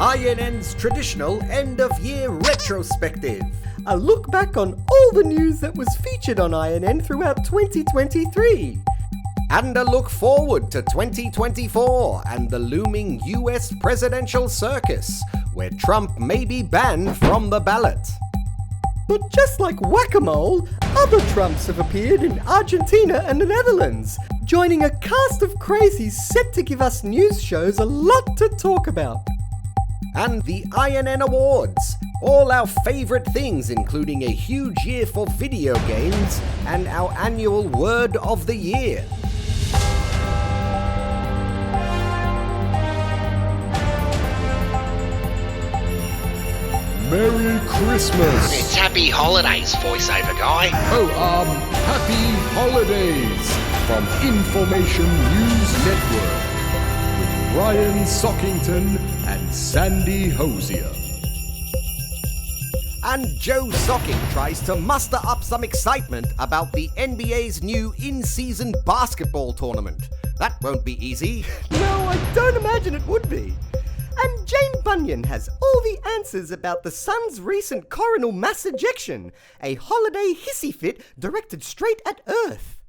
INN's traditional end-of-year retrospective. A look back on all the news that was featured on INN throughout 2023. And a look forward to 2024 and the looming US presidential circus, where Trump may be banned from the ballot. But just like whack-a-mole, other Trumps have appeared in Argentina and the Netherlands, joining a cast of crazies set to give us news shows a lot to talk about. And the INN Awards, all our favourite things, including a huge year for video games and our annual Word of the Year. Merry Christmas! It's Happy Holidays, voiceover guy. Happy Holidays from Information News Network with Brian Sockington and Sandy Hosier. And Joe Sockic tries to muster up some excitement about the NBA's new in-season basketball tournament. That won't be easy. No, I don't imagine it would be. And Jane Bunion has all the answers about the sun's recent coronal mass ejection, a holiday hissy fit directed straight at Earth.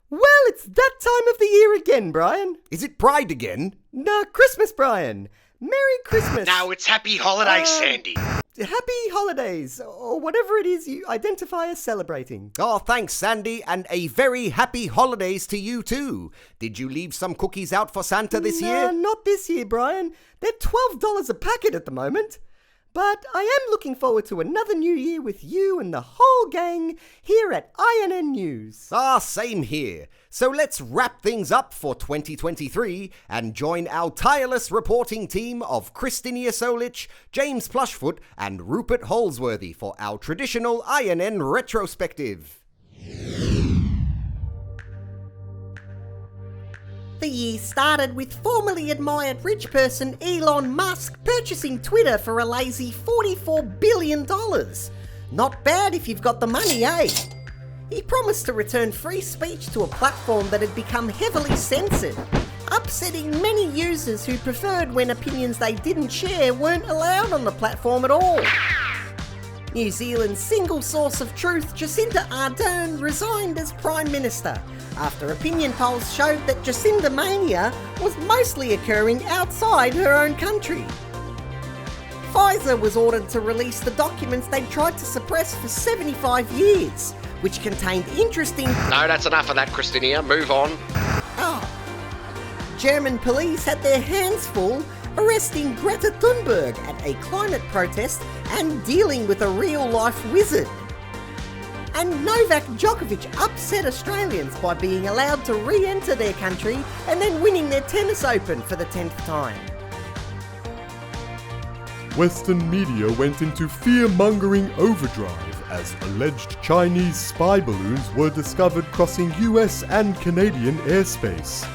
Well, it's that time of the year again, Brian. Is it Pride again? No, Christmas, Brian. Merry Christmas. No, it's Happy Holidays, Sandy. Happy holidays, or whatever it is you identify as celebrating. Oh, thanks, Sandy, and a very happy holidays to you too. Did you leave some cookies out for Santa this year? Not this year, Brian. They're $12 a packet at the moment. But I am looking forward to another new year with you and the whole gang here at INN News. Same here. So let's wrap things up for 2023 and join our tireless reporting team of Christinia Solich, James Plushfoot and Rupert Holsworthy for our traditional INN retrospective. The year started with formerly admired rich person Elon Musk purchasing Twitter for a lazy $44 billion. Not bad if you've got the money, eh? He promised to return free speech to a platform that had become heavily censored, upsetting many users who preferred when opinions they didn't share weren't allowed on the platform at all. New Zealand's single source of truth, Jacinda Ardern, resigned as Prime Minister after opinion polls showed that Jacinda Mania was mostly occurring outside her own country. Pfizer was ordered to release the documents they'd tried to suppress for 75 years, which contained interesting... No, that's enough of that, Christinia. Move on. German police had their hands full arresting Greta Thunberg at a climate protest and dealing with a real-life wizard. And Novak Djokovic upset Australians by being allowed to re-enter their country and then winning their tennis open for the 10th time. Western media went into fear-mongering overdrive as alleged Chinese spy balloons were discovered crossing US and Canadian airspace.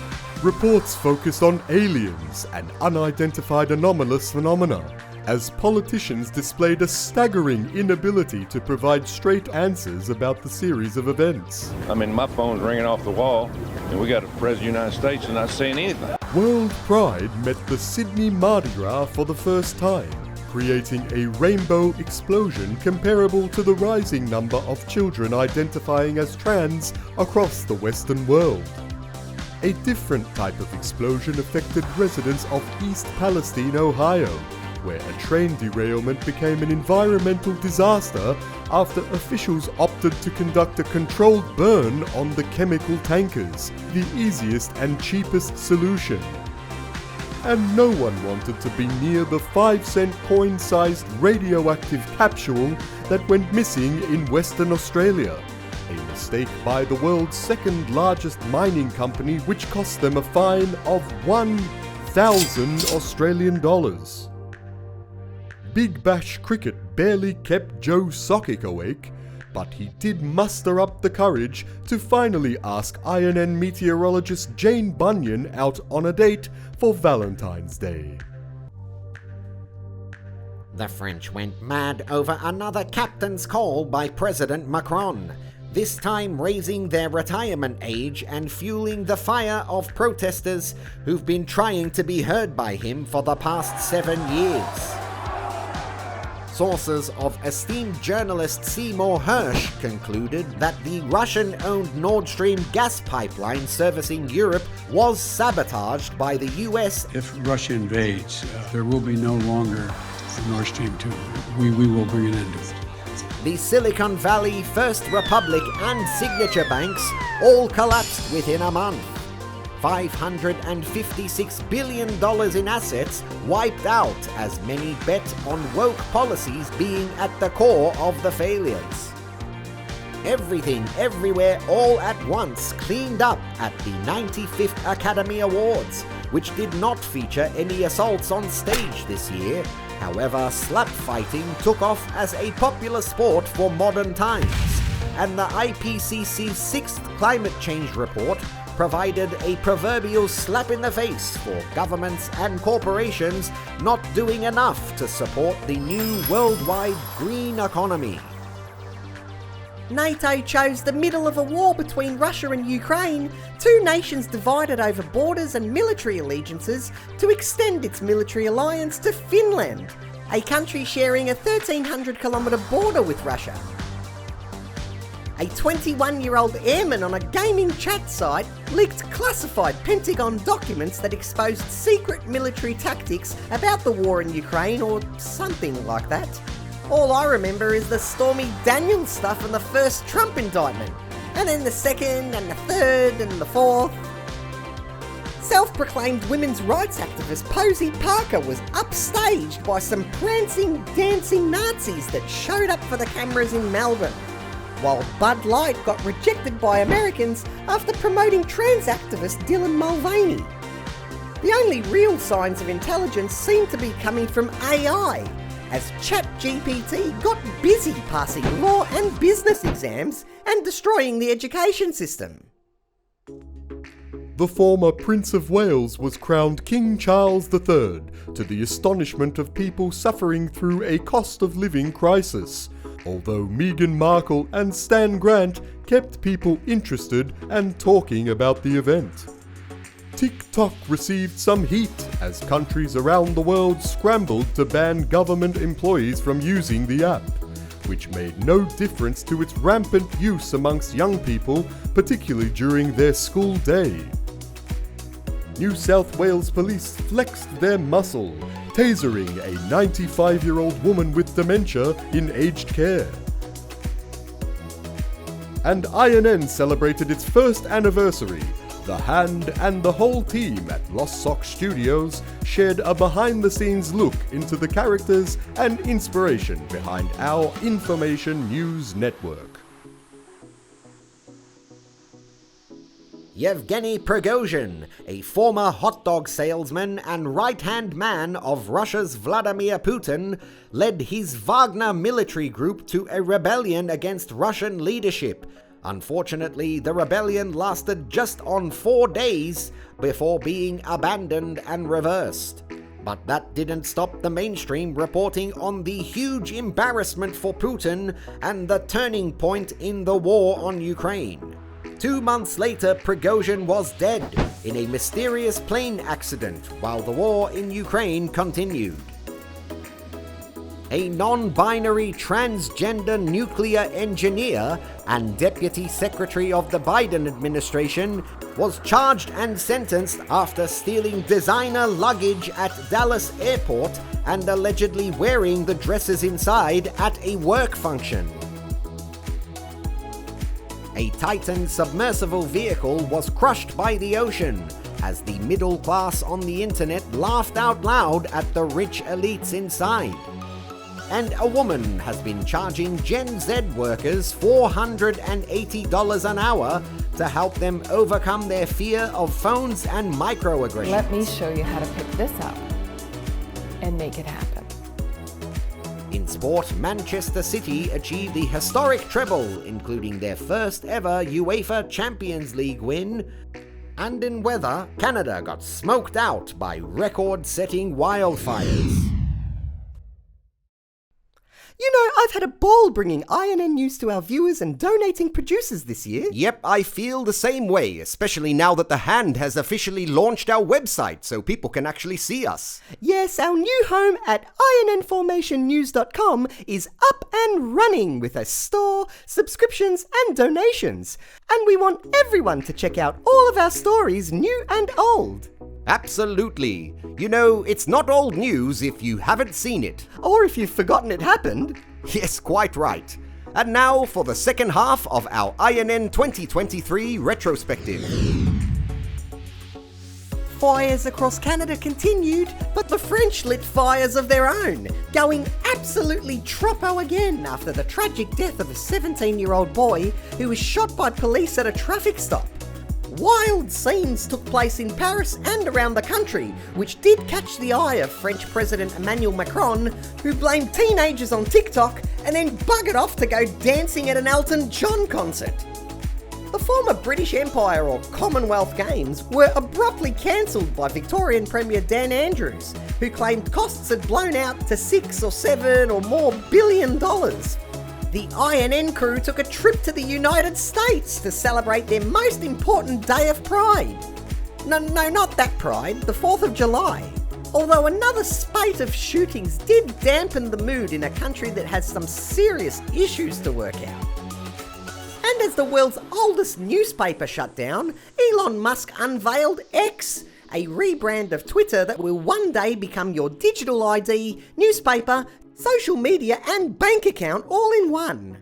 Reports focused on aliens and unidentified anomalous phenomena, as politicians displayed a staggering inability to provide straight answers about the series of events. I mean, my phone's ringing off the wall, and we got a president of the United States and not saying anything. World Pride met the Sydney Mardi Gras for the first time, creating a rainbow explosion comparable to the rising number of children identifying as trans across the Western world. A different type of explosion affected residents of East Palestine, Ohio, where a train derailment became an environmental disaster after officials opted to conduct a controlled burn on the chemical tankers, the easiest and cheapest solution. And no one wanted to be near the 5-cent coin-sized radioactive capsule that went missing in Western Australia. A mistake by the world's second largest mining company, which cost them a fine of 1,000 Australian dollars. Big Bash cricket barely kept Joe Sockic awake, but he did muster up the courage to finally ask INN meteorologist Jane Bunion out on a date for Valentine's Day. The French went mad over another captain's call by President Macron. this time raising their retirement age and fueling the fire of protesters who've been trying to be heard by him for the past 7 years. Sources of esteemed journalist Seymour Hersh concluded that the Russian-owned Nord Stream gas pipeline servicing Europe was sabotaged by the US. If Russia invades, there will be no longer a Nord Stream 2. We will bring an end to it. The Silicon Valley, First Republic and Signature banks all collapsed within a month. $556 billion in assets wiped out as many bet on woke policies being at the core of the failures. Everything, Everywhere, All at Once cleaned up at the 95th Academy Awards, which did not feature any assaults on stage this year. However, slap fighting took off as a popular sport for modern times, and the IPCC's 6th climate change report provided a proverbial slap in the face for governments and corporations not doing enough to support the new worldwide green economy. NATO chose the middle of a war between Russia and Ukraine, two nations divided over borders and military allegiances, to extend its military alliance to Finland, a country sharing a 1,300-kilometre border with Russia. A 21-year-old airman on a gaming chat site leaked classified Pentagon documents that exposed secret military tactics about the war in Ukraine, or something like that. All I remember is the Stormy Daniels stuff in the first Trump indictment, and then the second and the third and the fourth. Self-proclaimed women's rights activist Posey Parker was upstaged by some prancing, dancing Nazis that showed up for the cameras in Melbourne, while Bud Light got rejected by Americans after promoting trans activist Dylan Mulvaney. The only real signs of intelligence seem to be coming from AI, as ChatGPT got busy passing law and business exams and destroying the education system. The former Prince of Wales was crowned King Charles III, to the astonishment of people suffering through a cost of living crisis, although Meghan Markle and Stan Grant kept people interested and talking about the event. TikTok received some heat as countries around the world scrambled to ban government employees from using the app, which made no difference to its rampant use amongst young people, particularly during their school day. New South Wales police flexed their muscle, tasering a 95-year-old woman with dementia in aged care. And INN celebrated its first anniversary. The Hand and the whole team at Lost Sock Studios shared a behind-the-scenes look into the characters and inspiration behind our information news network. Yevgeny Prigozhin, a former hot dog salesman and right-hand man of Russia's Vladimir Putin, led his Wagner military group to a rebellion against Russian leadership. Unfortunately, the rebellion lasted just on 4 days before being abandoned and reversed. But that didn't stop the mainstream reporting on the huge embarrassment for Putin and the turning point in the war on Ukraine. 2 months later, Prigozhin was dead in a mysterious plane accident while the war in Ukraine continued. A non-binary transgender nuclear engineer and Deputy Secretary of the Biden administration was charged and sentenced after stealing designer luggage at Dallas Airport and allegedly wearing the dresses inside at a work function. A Titan submersible vehicle was crushed by the ocean as the middle class on the internet laughed out loud at the rich elites inside. And a woman has been charging Gen Z workers $480 an hour to help them overcome their fear of phones and microaggressions. Let me show you how to pick this up and make it happen. In sport, Manchester City achieved the historic treble, including their first ever UEFA Champions League win. And in weather, Canada got smoked out by record-setting wildfires. You know, I've had a ball bringing INN news to our viewers and donating producers this year. Yep, I feel the same way, especially now that The Hand has officially launched our website so people can actually see us. Yes, our new home at INNformationnews.com is up and running with a store, subscriptions and donations. And we want everyone to check out all of our stories, new and old. Absolutely. You know, it's not old news if you haven't seen it. Or if you've forgotten it happened. Yes, quite right. And now for the second half of our INN 2023 retrospective. Fires across Canada continued, but the French lit fires of their own, going absolutely troppo again after the tragic death of a 17-year-old boy who was shot by police at a traffic stop. Wild scenes took place in Paris and around the country, which did catch the eye of French President Emmanuel Macron, who blamed teenagers on TikTok and then buggered off to go dancing at an Elton John concert. The former British Empire or Commonwealth Games were abruptly cancelled by Victorian Premier Dan Andrews, who claimed costs had blown out to $6 or $7 or more billion. The INN crew took a trip to the United States to celebrate their most important day of Pride. No, not that Pride, the 4th of July. Although another spate of shootings did dampen the mood in a country that has some serious issues to work out. And as the world's oldest newspaper shut down, Elon Musk unveiled X, a rebrand of Twitter that will one day become your digital ID, newspaper, social media and bank account all in one.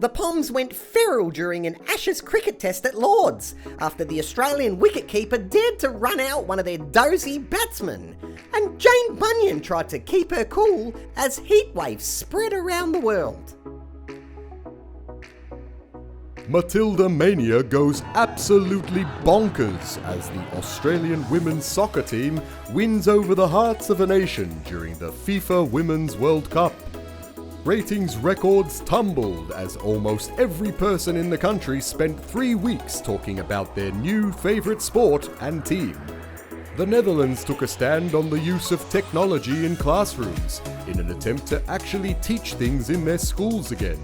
The Poms went feral during an Ashes cricket test at Lords after the Australian wicketkeeper dared to run out one of their dozy batsmen. And Jane Bunion tried to keep her cool as heatwaves spread around the world. Matilda Mania goes absolutely bonkers as the Australian women's soccer team wins over the hearts of a nation during the FIFA Women's World Cup. Ratings records tumbled as almost every person in the country spent 3 weeks talking about their new favourite sport and team. The Netherlands took a stand on the use of technology in classrooms in an attempt to actually teach things in their schools again.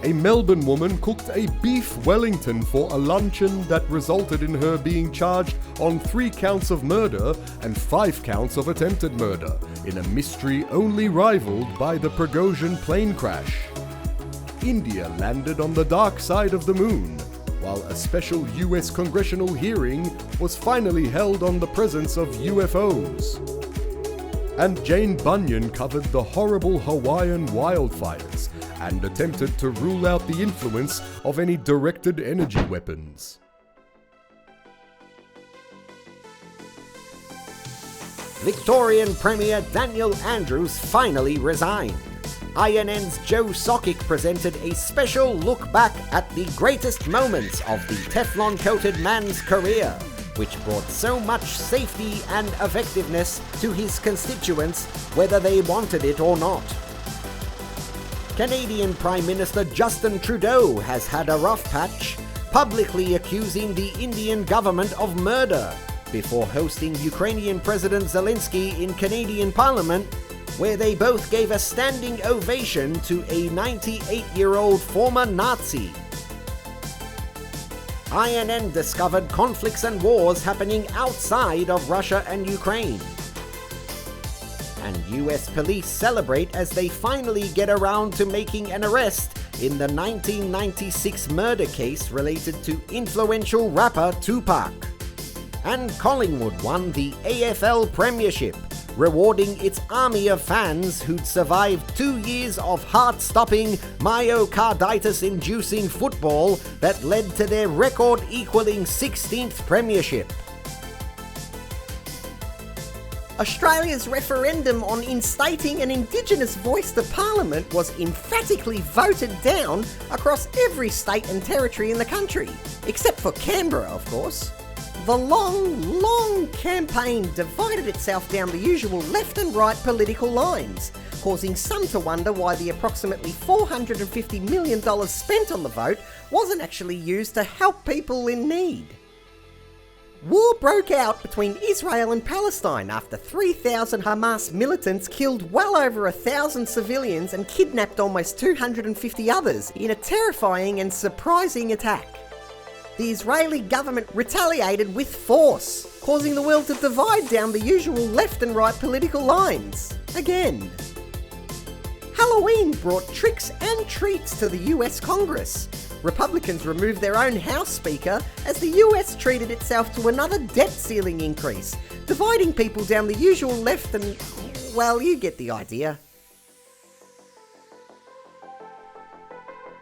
A Melbourne woman cooked a beef Wellington for a luncheon that resulted in her being charged on 3 counts of murder and 5 counts of attempted murder, in a mystery only rivaled by the Prigozhin plane crash. India landed on the dark side of the moon, while a special US congressional hearing was finally held on the presence of UFOs. And Jane Bunion covered the horrible Hawaiian wildfires and attempted to rule out the influence of any directed energy weapons. Victorian Premier Daniel Andrews finally resigned. INN's Joe Sockic presented a special look back at the greatest moments of the Teflon-coated man's career, which brought so much safety and effectiveness to his constituents, whether they wanted it or not. Canadian Prime Minister Justin Trudeau has had a rough patch, publicly accusing the Indian government of murder, before hosting Ukrainian President Zelensky in Canadian Parliament, where they both gave a standing ovation to a 98-year-old former Nazi. INN discovered conflicts and wars happening outside of Russia and Ukraine. And US police celebrate as they finally get around to making an arrest in the 1996 murder case related to influential rapper Tupac. And Collingwood won the AFL Premiership, rewarding its army of fans who'd survived 2 years of heart-stopping, myocarditis-inducing football that led to their record-equalling 16th premiership. Australia's referendum on instating an Indigenous voice to Parliament was emphatically voted down across every state and territory in the country, except for Canberra, of course. The long campaign divided itself down the usual left and right political lines, causing some to wonder why the approximately $450 million spent on the vote wasn't actually used to help people in need. War broke out between Israel and Palestine after 3,000 Hamas militants killed well over 1,000 civilians and kidnapped almost 250 others in a terrifying and surprising attack. The Israeli government retaliated with force, causing the world to divide down the usual left and right political lines. Again. Halloween brought tricks and treats to the US Congress. Republicans removed their own House Speaker as the US treated itself to another debt ceiling increase, dividing people down the usual left and, well, you get the idea.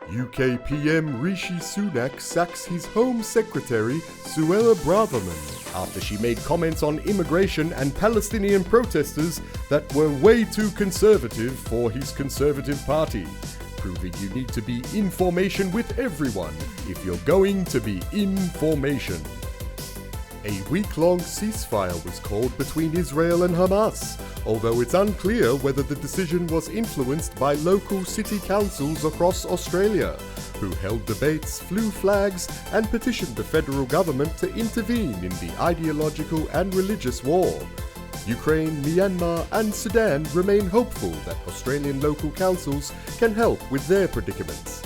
UK PM Rishi Sunak sacks his Home Secretary Suella Braverman after she made comments on immigration and Palestinian protesters that were way too conservative for his Conservative Party, proving you need to be in formation with everyone if you're going to be in formation. A week-long ceasefire was called between Israel and Hamas, although it's unclear whether the decision was influenced by local city councils across Australia, who held debates, flew flags, and petitioned the federal government to intervene in the ideological and religious war. Ukraine, Myanmar, and Sudan remain hopeful that Australian local councils can help with their predicaments.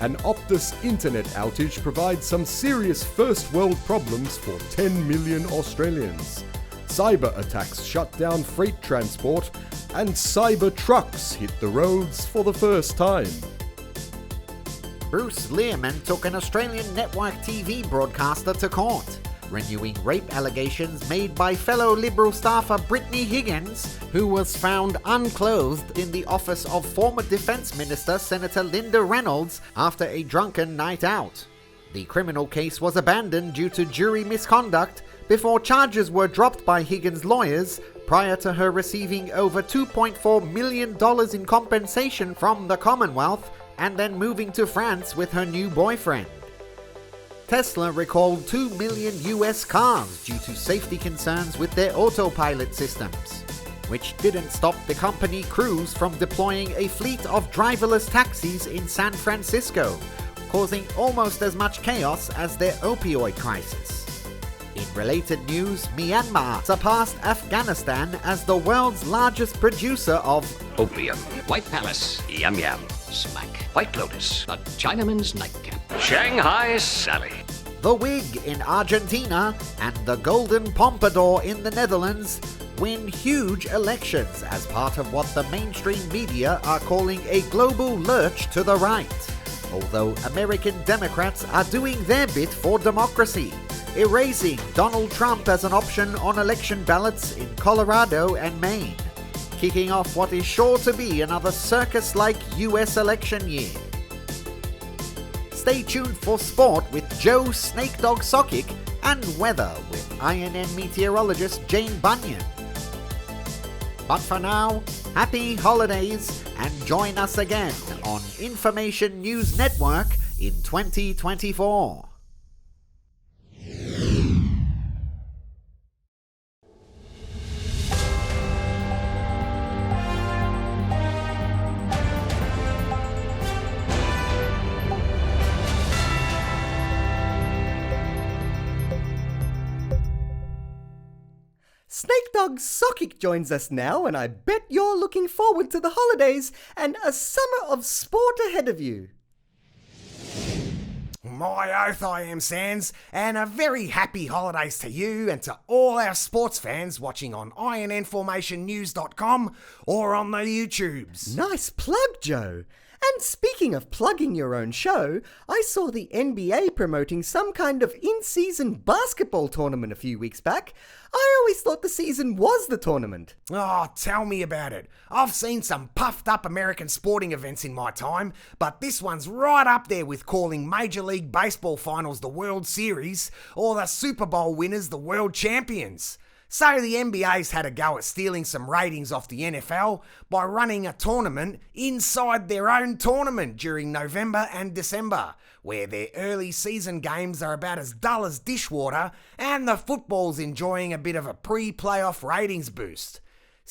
An Optus internet outage provides some serious first world problems for 10 million Australians. Cyber attacks shut down freight transport, and cyber trucks hit the roads for the first time. Bruce Lehrmann took an Australian network TV broadcaster to court, renewing rape allegations made by fellow Liberal staffer Brittany Higgins, who was found unclothed in the office of former Defence Minister Senator Linda Reynolds after a drunken night out. The criminal case was abandoned due to jury misconduct before charges were dropped by Higgins' lawyers prior to her receiving over $2.4 million in compensation from the Commonwealth and then moving to France with her new boyfriend. Tesla recalled 2 million US cars due to safety concerns with their autopilot systems, which didn't stop the company Cruise from deploying a fleet of driverless taxis in San Francisco, causing almost as much chaos as their opioid crisis. In related news, Myanmar surpassed Afghanistan as the world's largest producer of opium. White Palace, yum yum. Smack. White Lotus, the Chinaman's nightcap. Shanghai Sally. The Wig in Argentina and the Golden Pompadour in the Netherlands win huge elections as part of what the mainstream media are calling a global lurch to the right. Although American Democrats are doing their bit for democracy, erasing Donald Trump as an option on election ballots in Colorado and Maine, kicking off what is sure to be another circus-like US election year. Stay tuned for sport with Joe Snake Dog Sockic and weather with INN meteorologist Jane Bunion. But for now, happy holidays and join us again on Information News Network in 2024. Snake Dog Sockic joins us now, and I bet you're looking forward to the holidays and a summer of sport ahead of you. My oath I am, Sans, and a very happy holidays to you and to all our sports fans watching on INNFormationNews.com or on the YouTubes. Nice plug, Joe. And speaking of plugging your own show, I saw the NBA promoting some kind of in-season basketball tournament a few weeks back. I always thought the season was the tournament. Oh, tell me about it. I've seen some puffed up American sporting events in my time, but this one's right up there with calling Major League Baseball finals the World Series or the Super Bowl winners the World Champions. So the NBA's had a go at stealing some ratings off the NFL by running a tournament inside their own tournament during November and December, where their early season games are about as dull as dishwater and the football's enjoying a bit of a pre-playoff ratings boost.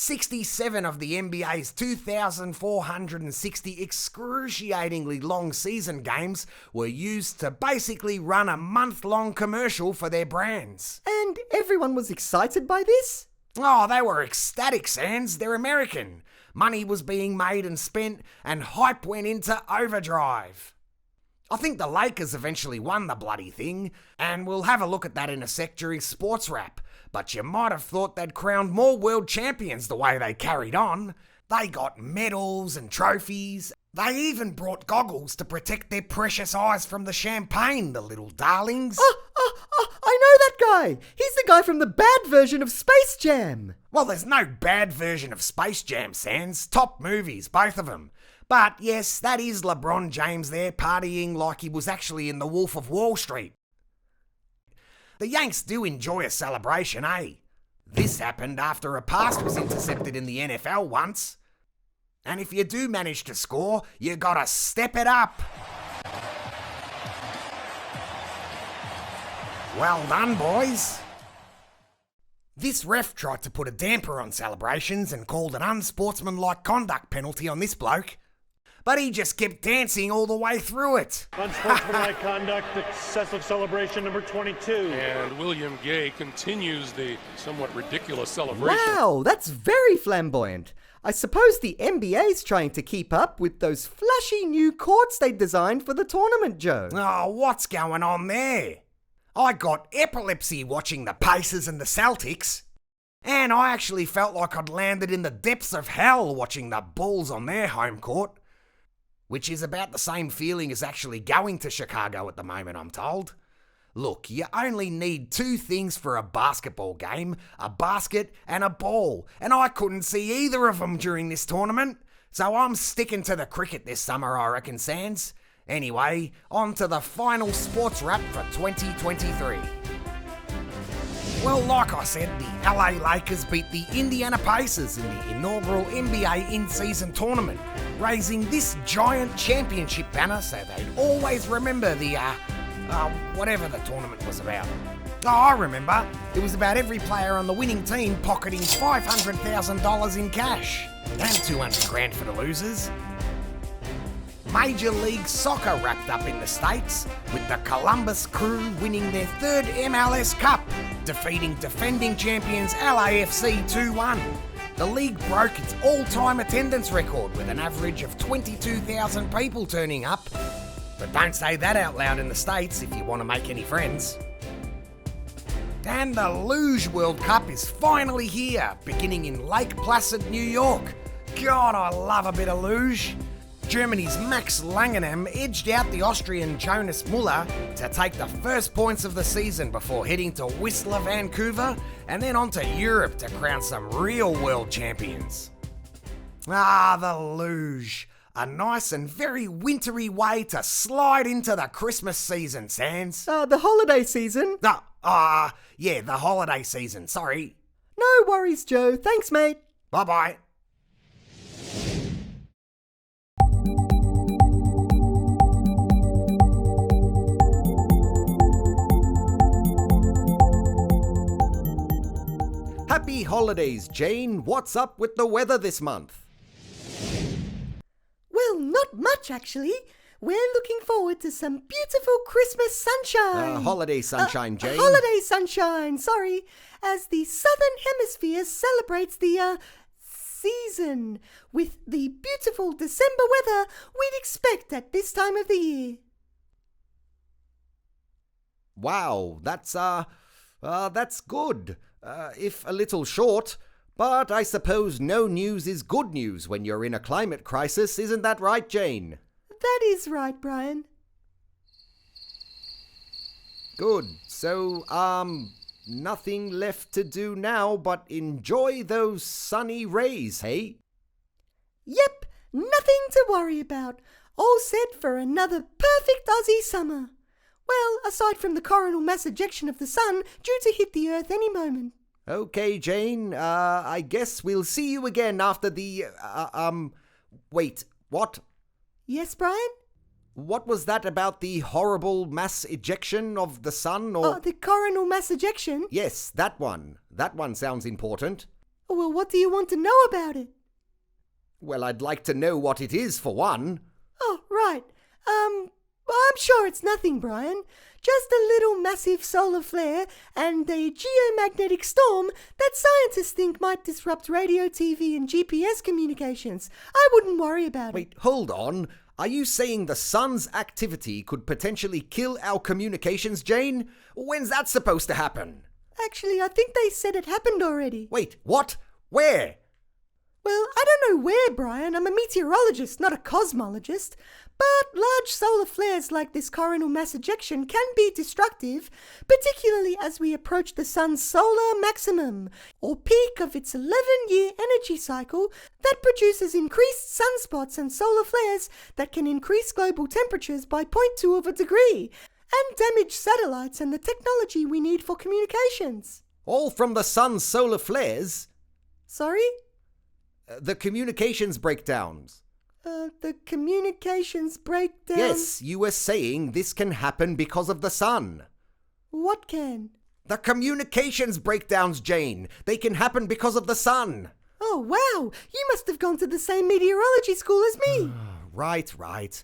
67 of the NBA's 2,460 excruciatingly long season games were used to basically run a month-long commercial for their brands. And everyone was excited by this? Oh, they were ecstatic, Sands. They're American. Money was being made and spent, and hype went into overdrive. I think the Lakers eventually won the bloody thing, and we'll have a look at that in a sec during Sports Wrap. But you might have thought they'd crowned more world champions the way they carried on. They got medals and trophies. They even brought goggles to protect their precious eyes from the champagne, the little darlings. I know that guy. He's the guy from the bad version of Space Jam. Well, there's no bad version of Space Jam, Sans. Top movies, both of them. But yes, that is LeBron James there partying like he was actually in The Wolf of Wall Street. The Yanks do enjoy a celebration, eh? This happened after a pass was intercepted in the NFL once. And if you do manage to score, you gotta step it up. Well done, boys. This ref tried to put a damper on celebrations and called an unsportsmanlike conduct penalty on this bloke. But he just kept dancing all the way through it. Unsportsmanlike conduct, excessive celebration number 22. And William Gay continues the somewhat ridiculous celebration. Wow, that's very flamboyant. I suppose the NBA's trying to keep up with those flashy new courts they designed for the tournament, Joe. Oh, what's going on there? I got epilepsy watching the Pacers and the Celtics. And I actually felt like I'd landed in the depths of hell watching the Bulls on their home court. Which is about the same feeling as actually going to Chicago at the moment, I'm told. Look, you only need two things for a basketball game, a basket and a ball, and I couldn't see either of them during this tournament, so I'm sticking to the cricket this summer, I reckon, Sands. Anyway, on to the final sports wrap for 2023. Well, like I said, the LA Lakers beat the Indiana Pacers in the inaugural NBA in-season tournament, raising this giant championship banner so they'd always remember the, whatever the tournament was about. Oh, I remember. It was about every player on the winning team pocketing $500,000 in cash, and 200 grand for the losers. Major League Soccer wrapped up in the States, with the Columbus Crew winning their third MLS Cup, defeating defending champions LAFC 2-1. The league broke its all-time attendance record with an average of 22,000 people turning up. But don't say that out loud in the States if you want to make any friends. And the Luge World Cup is finally here, beginning in Lake Placid, New York. God, I love a bit of luge. Germany's Max Langenham edged out the Austrian Jonas Muller to take the first points of the season before heading to Whistler, Vancouver, and then on to Europe to crown some real world champions. Ah, the luge. A nice and very wintry way to slide into the Christmas season, Sans. The holiday season? Yeah, the holiday season, sorry. No worries, Joe. Thanks, mate. Bye-bye. Happy holidays, Jane. What's up with the weather this month? Well, not much, actually. We're looking forward to some beautiful Christmas sunshine. Holiday sunshine, Jane. Holiday sunshine, sorry. As the Southern Hemisphere celebrates the, season with the beautiful December weather we'd expect at this time of the year. Wow, that's good. If a little short, but I suppose no news is good news when you're in a climate crisis, isn't that right, Jane? That is right, Brian. Good. So, nothing left to do now but enjoy those sunny rays, hey? Yep, nothing to worry about. All set for another perfect Aussie summer. Well, aside from the coronal mass ejection of the sun due to hit the Earth any moment. Okay, Jane, I guess we'll see you again after the, wait, what? Yes, Brian? What was that about the horrible mass ejection of the sun, or? Oh, the coronal mass ejection? Yes, that one. That one sounds important. Well, what do you want to know about it? Well, I'd like to know what it is, for one. Oh, right. I'm sure it's nothing, Brian. Just a little massive solar flare and a geomagnetic storm that scientists think might disrupt radio, TV and GPS communications. I wouldn't worry about it. Wait, hold on. Are you saying the sun's activity could potentially kill our communications, Jane? When's that supposed to happen? Actually, I think they said it happened already. Wait, what? Where? Well, I don't know where, Brian. I'm a meteorologist, not a cosmologist. But large solar flares like this coronal mass ejection can be destructive, particularly as we approach the sun's solar maximum, or peak of its 11-year energy cycle that produces increased sunspots and solar flares that can increase global temperatures by 0.2 of a degree and damage satellites and the technology we need for communications. All from the sun's solar flares? Sorry? The communications breakdowns. The communications breakdown? Yes, you were saying this can happen because of the sun. What can? The communications breakdowns, Jane. They can happen because of the sun. Oh, wow. You must have gone to the same meteorology school as me. Right.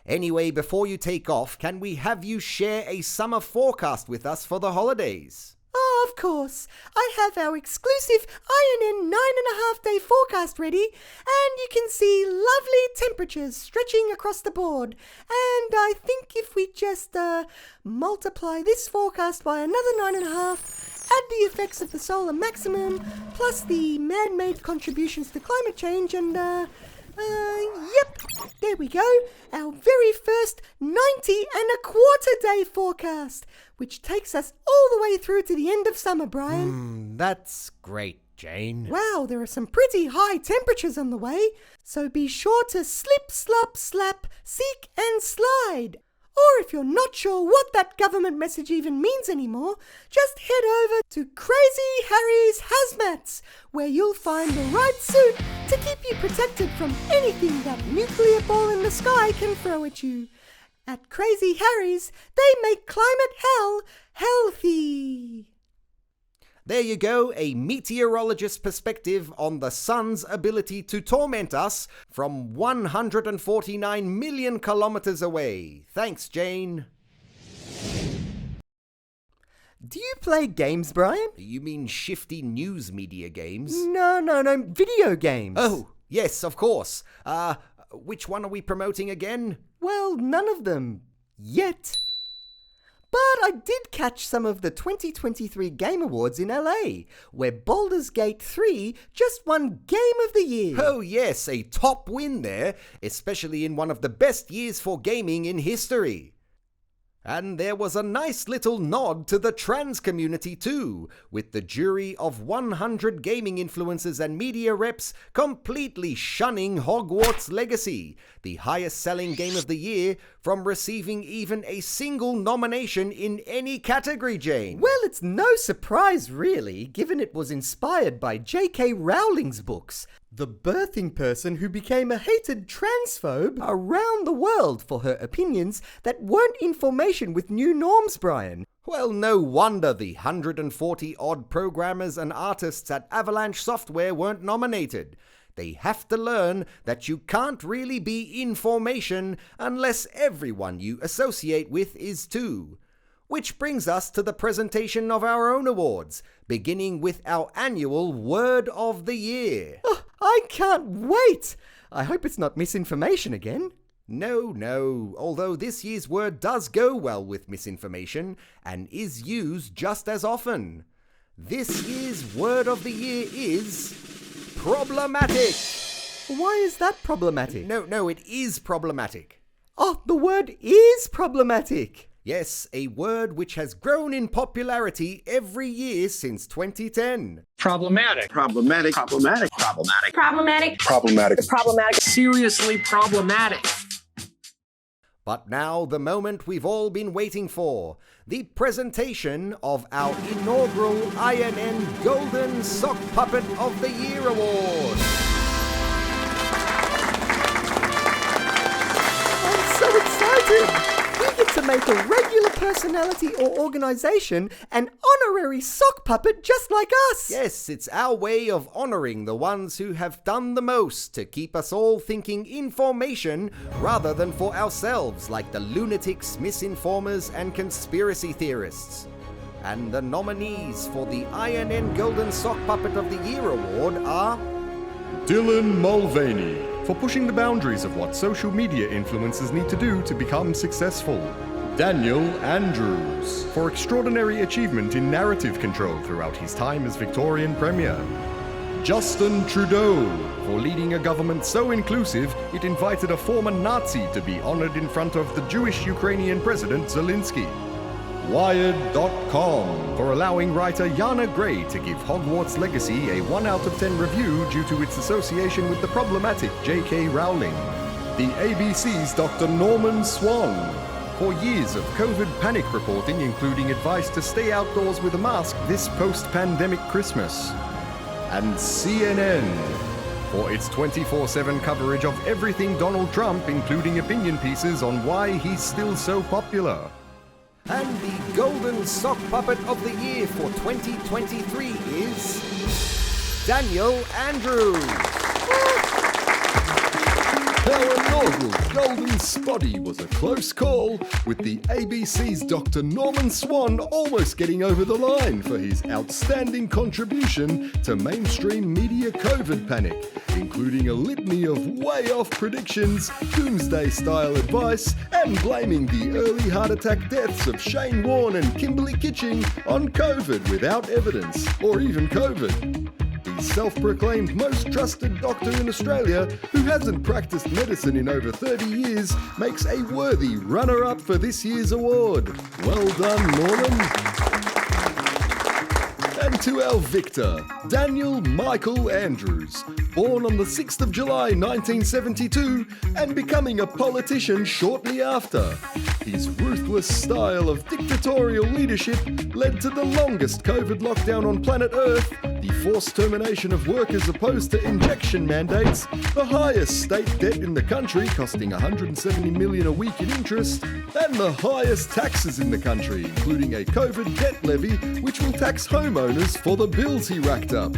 Anyway, before you take off, can we have you share a summer forecast with us for the holidays? Oh, of course. I have our exclusive INN 9.5-day forecast ready, and you can see lovely temperatures stretching across the board. And I think if we just multiply this forecast by another 9.5, add the effects of the solar maximum, plus the man-made contributions to climate change, and yep, there we go. Our very first 90.25-day forecast, which takes us all the way through to the end of summer, Brian. That's great, Jane. Wow, there are some pretty high temperatures on the way, so be sure to slip, slop, slap, seek and slide. Or if you're not sure what that government message even means anymore, just head over to Crazy Harry's Hazmats, where you'll find the right suit to keep you protected from anything that nuclear ball in the sky can throw at you. At Crazy Harry's, they make climate hell healthy. There you go, a meteorologist's perspective on the sun's ability to torment us from 149 million kilometers away. Thanks, Jane. Do you play games, Brian? You mean shifty news media games? No, video games. Oh, yes, of course. Which one are we promoting again? Well, none of them. Yet. But I did catch some of the 2023 Game Awards in LA, where Baldur's Gate 3 just won Game of the Year. Oh yes, a top win there, especially in one of the best years for gaming in history. And there was a nice little nod to the trans community too, with the jury of 100 gaming influencers and media reps completely shunning Hogwarts Legacy, the highest selling game of the year, from receiving even a single nomination in any category, Jane. Well, it's no surprise really, given it was inspired by J.K. Rowling's books, the birthing person who became a hated transphobe around the world for her opinions that weren't in formation with new norms, Brian. Well, no wonder the 140-odd programmers and artists at Avalanche Software weren't nominated. They have to learn that you can't really be in formation unless everyone you associate with is too. Which brings us to the presentation of our own awards, beginning with our annual Word of the Year. Oh, I can't wait! I hope it's not misinformation again. No, although this year's word does go well with misinformation and is used just as often. This year's Word of the Year is problematic. Why is that problematic? No, it is problematic. Oh, the word is problematic. Yes, a word which has grown in popularity every year since 2010. Problematic. Seriously problematic. But now the moment we've all been waiting for, the presentation of our inaugural INN Golden Sock Puppet of the Year Award. I'm so excited! We get to make a regular personality or organisation an honorary sock puppet just like us. Yes, it's our way of honouring the ones who have done the most to keep us all thinking information rather than for ourselves, like the lunatics, misinformers and conspiracy theorists. And the nominees for the INN Golden Sock Puppet of the Year award are Dylan Mulvaney, for pushing the boundaries of what social media influencers need to do to become successful. Daniel Andrews, for extraordinary achievement in narrative control throughout his time as Victorian Premier. Justin Trudeau, for leading a government so inclusive it invited a former Nazi to be honoured in front of the Jewish Ukrainian President Zelensky. Wired.com, for allowing writer Yana Gray to give Hogwarts Legacy a 1 out of 10 review due to its association with the problematic J.K. Rowling. The ABC's Dr. Norman Swan, for years of COVID panic reporting, including advice to stay outdoors with a mask this post-pandemic Christmas. And CNN, for its 24/7 coverage of everything Donald Trump, including opinion pieces on why he's still so popular. And the Golden Sock Puppet of the Year for 2023 is Daniel Andrews. Our inaugural Golden Spotty was a close call, with the ABC's Dr. Norman Swan almost getting over the line for his outstanding contribution to mainstream media COVID panic, including a litany of way-off predictions, doomsday-style advice, and blaming the early heart attack deaths of Shane Warne and Kimberly Kitching on COVID without evidence, or even COVID. The self-proclaimed most trusted doctor in Australia, who hasn't practiced medicine in over 30 years, makes a worthy runner-up for this year's award. Well done, Norman. And to our victor, Daniel Michael Andrews, born on the 6th of July 1972 and becoming a politician shortly after. His ruthless style of dictatorial leadership led to the longest COVID lockdown on planet Earth, the forced termination of workers opposed to injection mandates, the highest state debt in the country costing $170 million a week in interest, and the highest taxes in the country, including a COVID debt levy which will tax homeowners for the bills he racked up.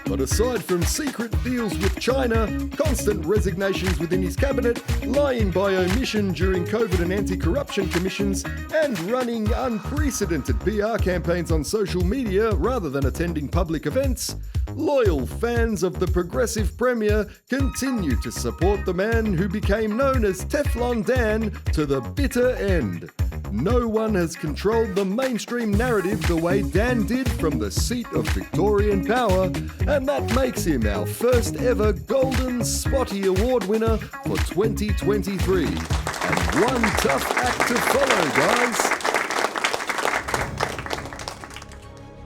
But aside from secret deals with China, constant resignations within his cabinet, lying by omission during COVID and anti-corruption commissions, and running unprecedented PR campaigns on social media rather than attending public events, loyal fans of the progressive Premier continue to support the man who became known as Teflon Dan to the bitter end. No one has controlled the mainstream narrative the way Dan did from the seat of Victorian power, and that makes him our first ever Golden Spotty Award winner for 2023. And one tough act to follow, guys.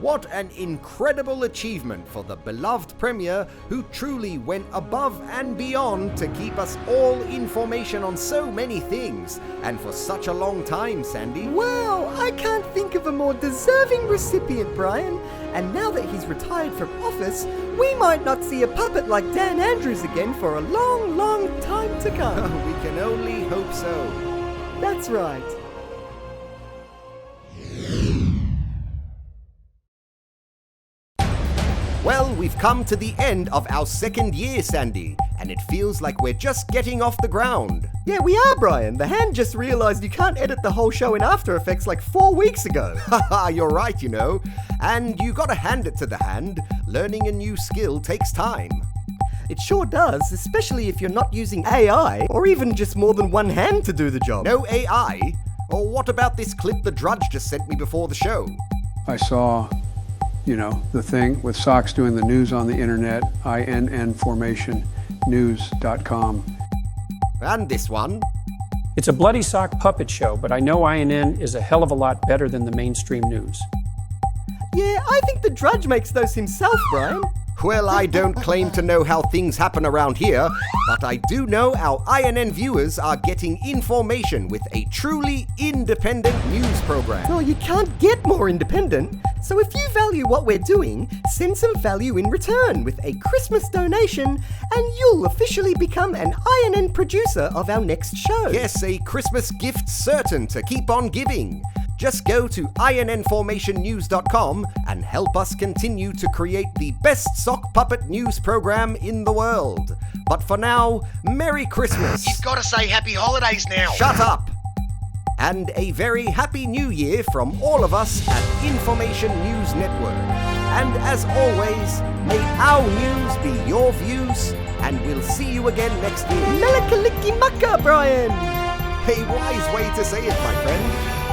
What an incredible achievement for the beloved Premier, who truly went above and beyond to keep us all information on so many things, and for such a long time, Sandy. Wow, I can't think of a more deserving recipient, Brian. And now that he's retired from office, we might not see a puppet like Dan Andrews again for a long, long time to come. We can only hope so. That's right. Well, we've come to the end of our second year, Sandy, and it feels like we're just getting off the ground. Yeah, we are, Brian. The Hand just realised you can't edit the whole show in After Effects like 4 weeks ago. Haha, you're right, you know. And you gotta hand it to the Hand. Learning a new skill takes time. It sure does, especially if you're not using AI, or even just more than one hand to do the job. No AI? Or what about this clip the Drudge just sent me before the show? I saw, the thing with Socks doing the news on the internet, INN Formation News.com. And this one? It's a bloody sock puppet show, but I know INN is a hell of a lot better than the mainstream news. Yeah, I think the Drudge makes those himself, Brian. Well, I don't claim to know how things happen around here, but I do know our INN viewers are getting information with a truly independent news program. Well, you can't get more independent. So if you value what we're doing, send some value in return with a Christmas donation and you'll officially become an INN producer of our next show. Yes, a Christmas gift certain to keep on giving. Just go to innformationnews.com and help us continue to create the best sock puppet news program in the world. But for now, Merry Christmas. You've got to say happy holidays now. Shut up. And a very happy new year from all of us at Information News Network. And as always, may our news be your views, and we'll see you again next year. Melakaliki Maka, Brian! A wise way to say it, my friend.